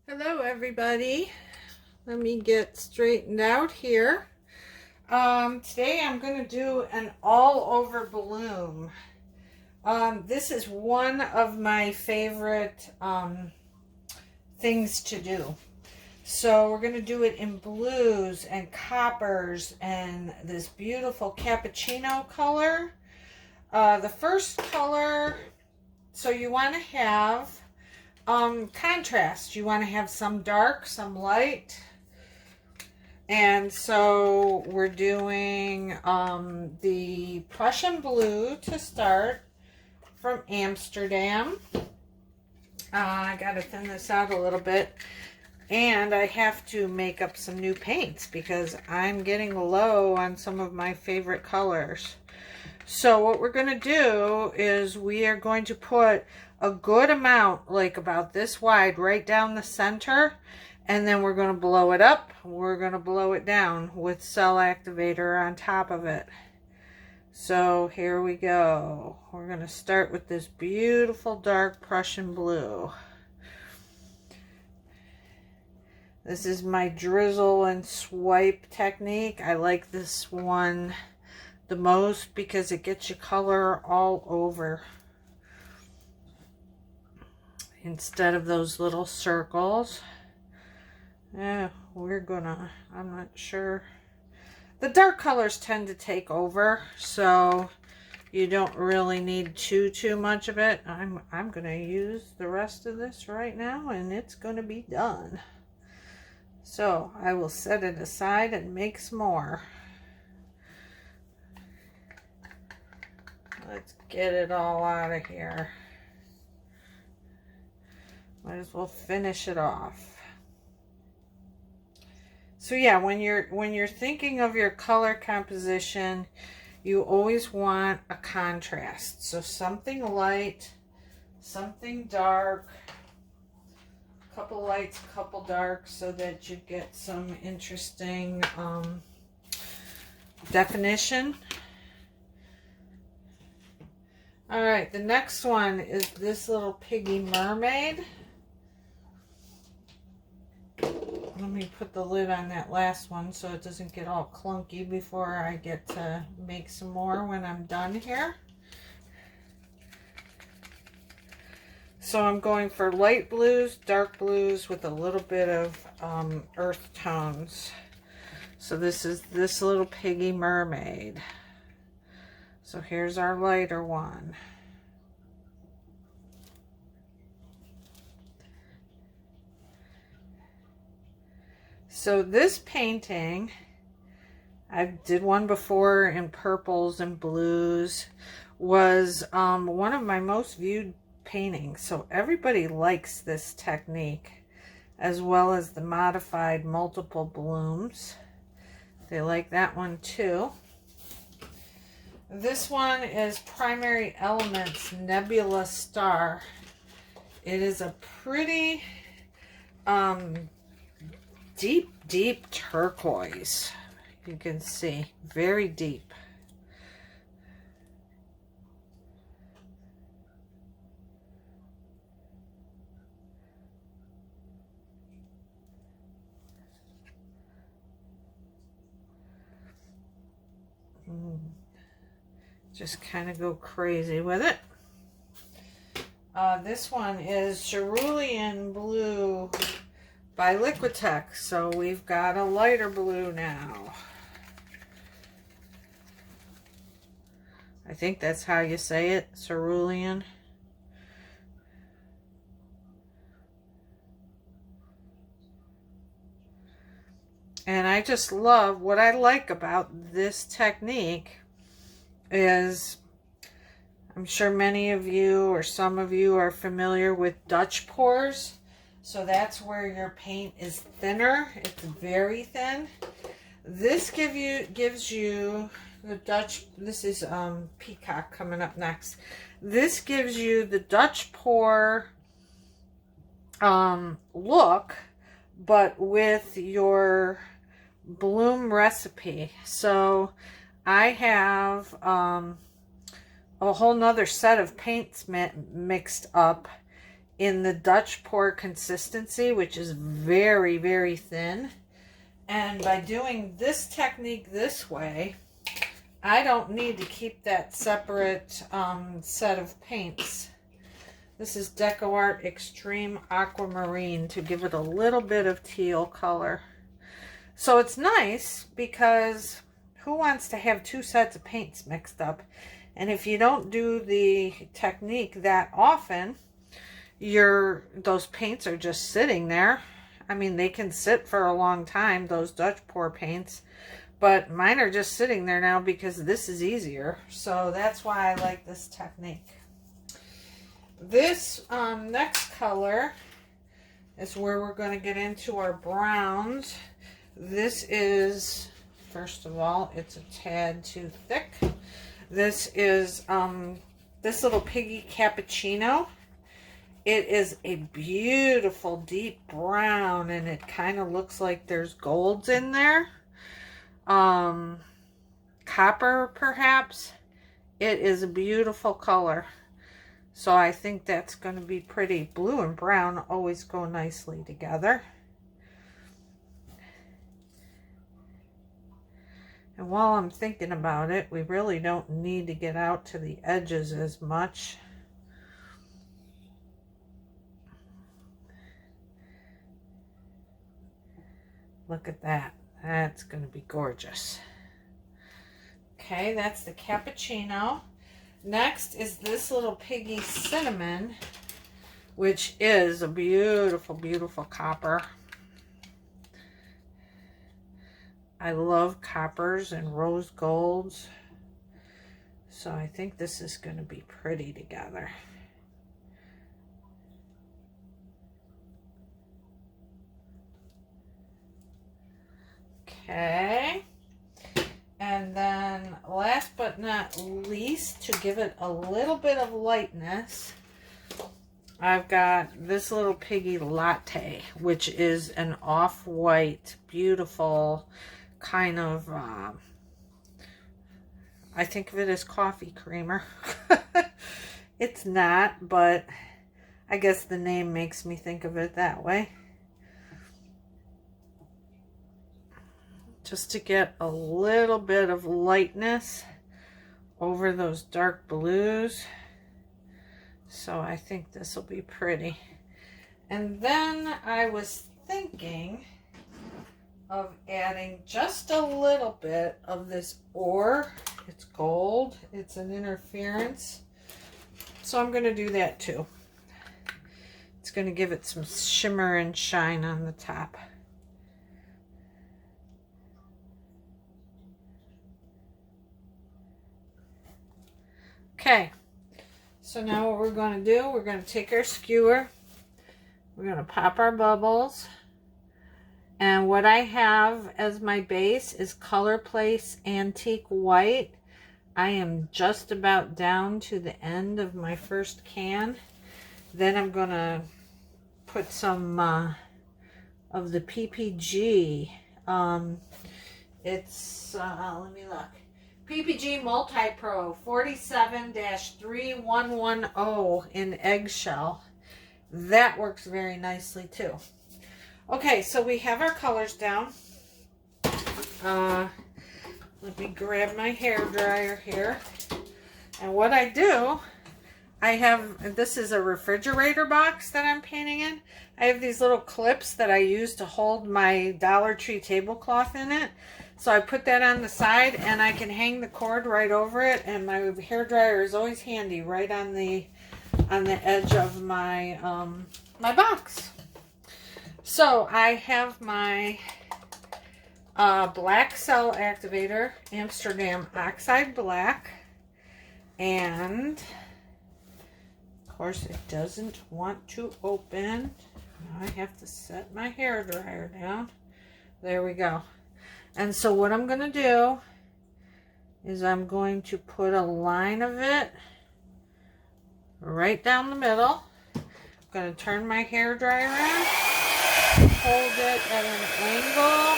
Hello everybody. Let me get straightened out here. Today I'm going to do an all over bloom. This is one of my favorite things to do. So we're going to do it in blues and coppers and this beautiful cappuccino color. The first color, so you want to have contrast. You want to have some dark, some light. And so we're doing the Prussian Blue to start from Amsterdam. I got to thin this out a little bit. And I have to make up some new paints because I'm getting low on some of my favorite colors. So what we're going to do is we are going to put a good amount, like about this wide, right down the center. And then we're going to blow it up. We're going to blow it down with cell activator on top of it. So here we go. We're going to start with this beautiful dark Prussian Blue. This is my Drizzle and Swipe technique. I like this one the most because it gets your color all over instead of those little circles. Yeah, I'm not sure. The dark colors tend to take over, so you don't really need too much of it. I'm going to use the rest of this right now, and it's going to be done. So I will set it aside and make some more. Let's get it all out of here. Might as well finish it off. So yeah, when you're thinking of your color composition, you always want a contrast. So something light, something dark, a couple lights, a couple darks, so that you get some interesting definition. All right, the next one is this little piggy mermaid. Let me put the lid on that last one so it doesn't get all clunky before I get to make some more when I'm done here. So I'm going for light blues, dark blues with a little bit of earth tones. So this is this little piggy mermaid. So here's our lighter one. So this painting, I did one before in purples and blues, was one of my most viewed paintings. So everybody likes this technique, as well as the modified multiple blooms. They like that one too. This one is Primary Elements Nebula Star. It is a pretty deep turquoise. You can see, very deep. Just kind of go crazy with it. This one is Cerulean Blue by Liquitex. So we've got a lighter blue now. I think that's how you say it, Cerulean. And I just love, what I like about this technique is, I'm sure many of you or some of you are familiar with Dutch pours. So that's where your paint is thinner. It's very thin. This gives you the Dutch, this is Peacock coming up next. This gives you the Dutch pour look, but with your bloom recipe. So I have a whole nother set of paints mixed up in the Dutch pour consistency, which is very, very thin. And by doing this technique this way, I don't need to keep that separate set of paints. This is DecoArt Extreme Aquamarine to give it a little bit of teal color. So it's nice because who wants to have two sets of paints mixed up? And if you don't do the technique that often, those paints are just sitting there. I mean, they can sit for a long time, those Dutch pour paints, but mine are just sitting there now because this is easier. So that's why I like this technique. This next color is where we're going to get into our browns. This is, first of all, it's a tad too thick. This is this little piggy cappuccino. It is a beautiful deep brown, and it kind of looks like there's golds in there. Copper, perhaps. It is a beautiful color. So I think that's going to be pretty. Blue and brown always go nicely together. And while I'm thinking about it, we really don't need to get out to the edges as much. Look at that. That's going to be gorgeous. Okay, that's the cappuccino. Next is this little piggy cinnamon, which is a beautiful, beautiful copper. I love coppers and rose golds. So I think this is going to be pretty together. Okay. And then last but not least, to give it a little bit of lightness, I've got this little piggy latte, which is an off-white, beautiful kind of, I think of it as coffee creamer. It's not, but I guess the name makes me think of it that way. Just to get a little bit of lightness over those dark blues. So I think this will be pretty. And then I was thinking of adding just a little bit of this ore. It's gold. It's an interference. So I'm going to do that too. It's going to give it some shimmer and shine on the top. Okay, so now what we're going to do, we're going to take our skewer, we're going to pop our bubbles, and what I have as my base is Color Place Antique White. I am just about down to the end of my first can. Then I'm going to put some of the PPG. It's, let me look. PPG Multi-Pro 47-3110 in Eggshell. That works very nicely too. Okay, so we have our colors down. Let me grab my hairdryer here. And what I do, I have, this is a refrigerator box that I'm painting in. I have these little clips that I use to hold my Dollar Tree tablecloth in it. So I put that on the side, and I can hang the cord right over it, and my hairdryer is always handy right on the edge of my my box. So I have my black cell activator, Amsterdam Oxide Black, and of course it doesn't want to open. Now I have to set my hairdryer down. There we go. And so what I'm going to do is I'm going to put a line of it right down the middle. I'm going to turn my hairdryer around, hold it at an angle.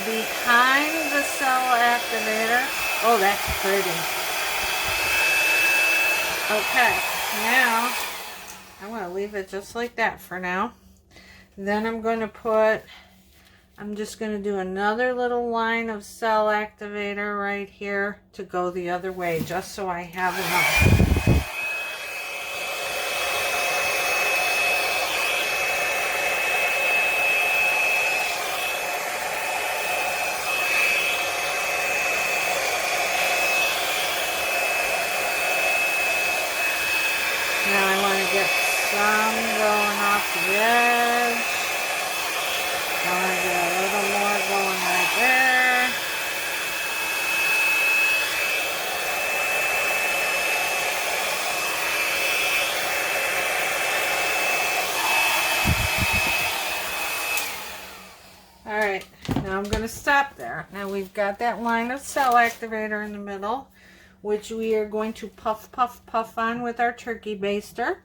behind the cell activator. Oh, that's pretty. Okay, now I'm going to leave it just like that for now. Then I'm just going to do another little line of cell activator right here to go the other way, just so I have enough. Now I want to get some going off the edge. I want to get a little more going right there. Alright, now I'm going to stop there. Now we've got that line of cell activator in the middle, which we are going to puff, puff, puff on with our turkey baster.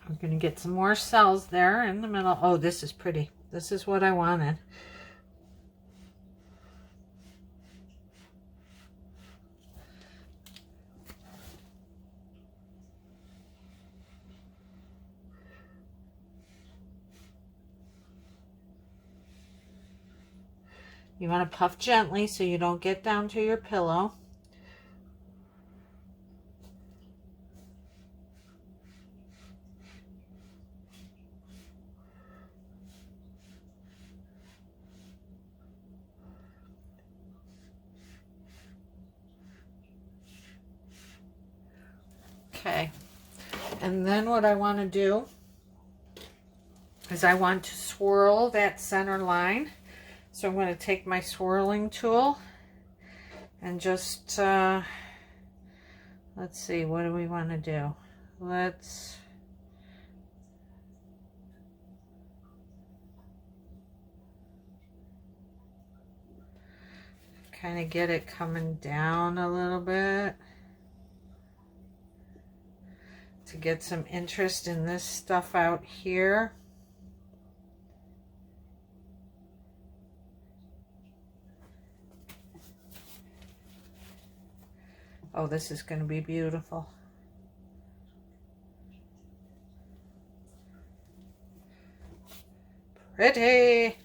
We're going to get some more cells there in the middle. Oh, this is pretty. This is what I wanted. You want to puff gently so you don't get down to your pillow. Okay, and then what I want to do is I want to swirl that center line. So I'm going to take my swirling tool and just, let's see, what do we want to do? Let's kind of get it coming down a little bit to get some interest in this stuff out here. Oh, this is going to be beautiful. Pretty.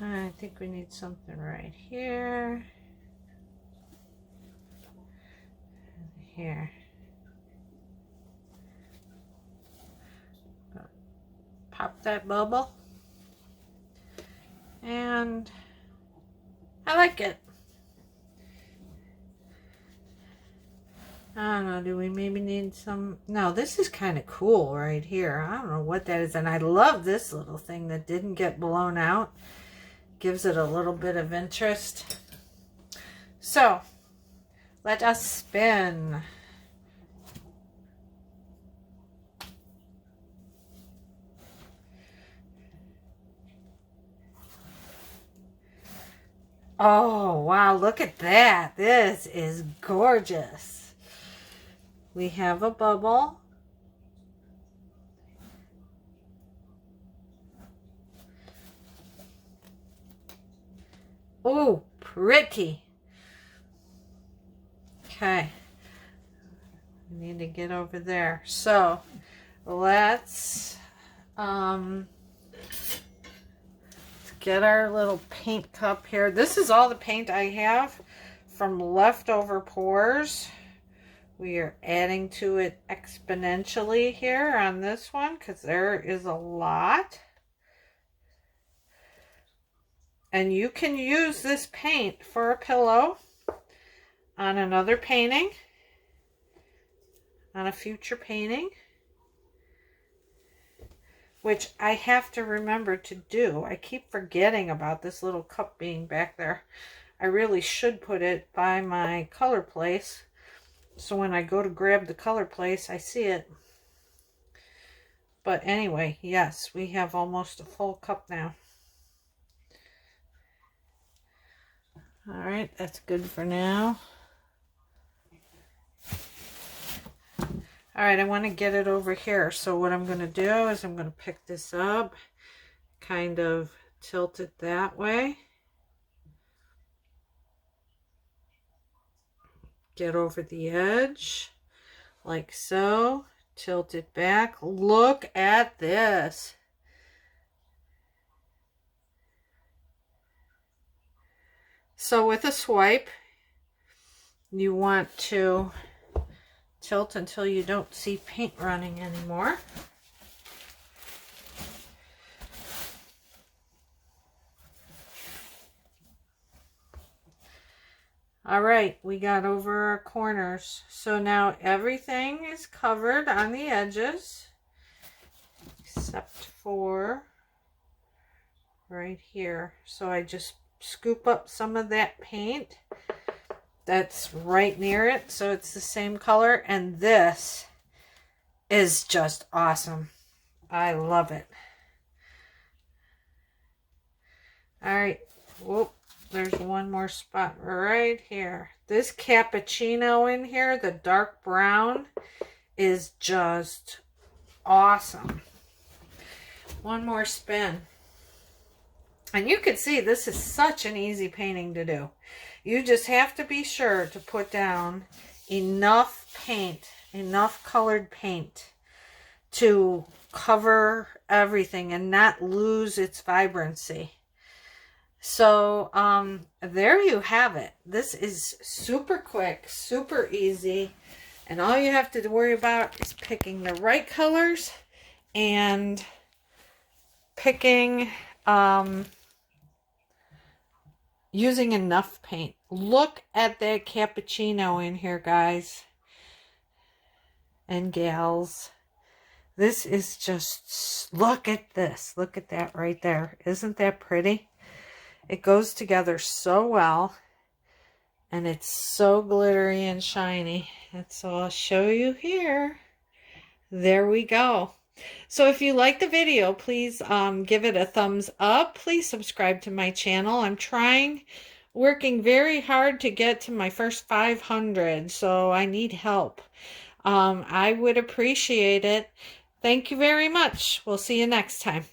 I think we need something right here. And here. Pop that bubble. And I like it. I don't know, do we maybe need some? No, this is kind of cool right here. I don't know what that is. And I love this little thing that didn't get blown out. Gives it a little bit of interest. So, let us spin. Oh, wow, look at that. This is gorgeous. We have a bubble. Oh, pretty. Okay. We need to get over there. So, let's get our little paint cup here. This is all the paint I have from leftover pours We are adding to it exponentially here on this one because there is a lot. And you can use this paint for a pillow on another painting, on a future painting, which I have to remember to do. I keep forgetting about this little cup being back there. I really should put it by my color place, so when I go to grab the color place, I see it. But anyway, yes, we have almost a full cup now. All right, that's good for now. All right, I want to get it over here. So what I'm going to do is I'm going to pick this up, kind of tilt it that way. Get over the edge, like so. Tilt it back. Look at this. So with a swipe, you want to tilt until you don't see paint running anymore. All right, we got over our corners. So now everything is covered on the edges, except for right here. So I just scoop up some of that paint that's right near it, so it's the same color, and this is just awesome. I love it. All right, whoop. There's one more spot right here. This cappuccino in here, the dark brown, is just awesome. One more spin. And you can see this is such an easy painting to do. You just have to be sure to put down enough paint, enough colored paint to cover everything and not lose its vibrancy. So there you have it. This is super quick, super easy, and all you have to worry about is picking the right colors and picking using enough paint. Look at that cappuccino in here, guys and gals. This is just, look at this. Look at that right there. Isn't that pretty? It goes together so well, and it's so glittery and shiny. And so I'll show you here. There we go. So if you like the video, please give it a thumbs up. Please subscribe to my channel. I'm working very hard to get to my first 500, so I need help. I would appreciate it. Thank you very much. We'll see you next time.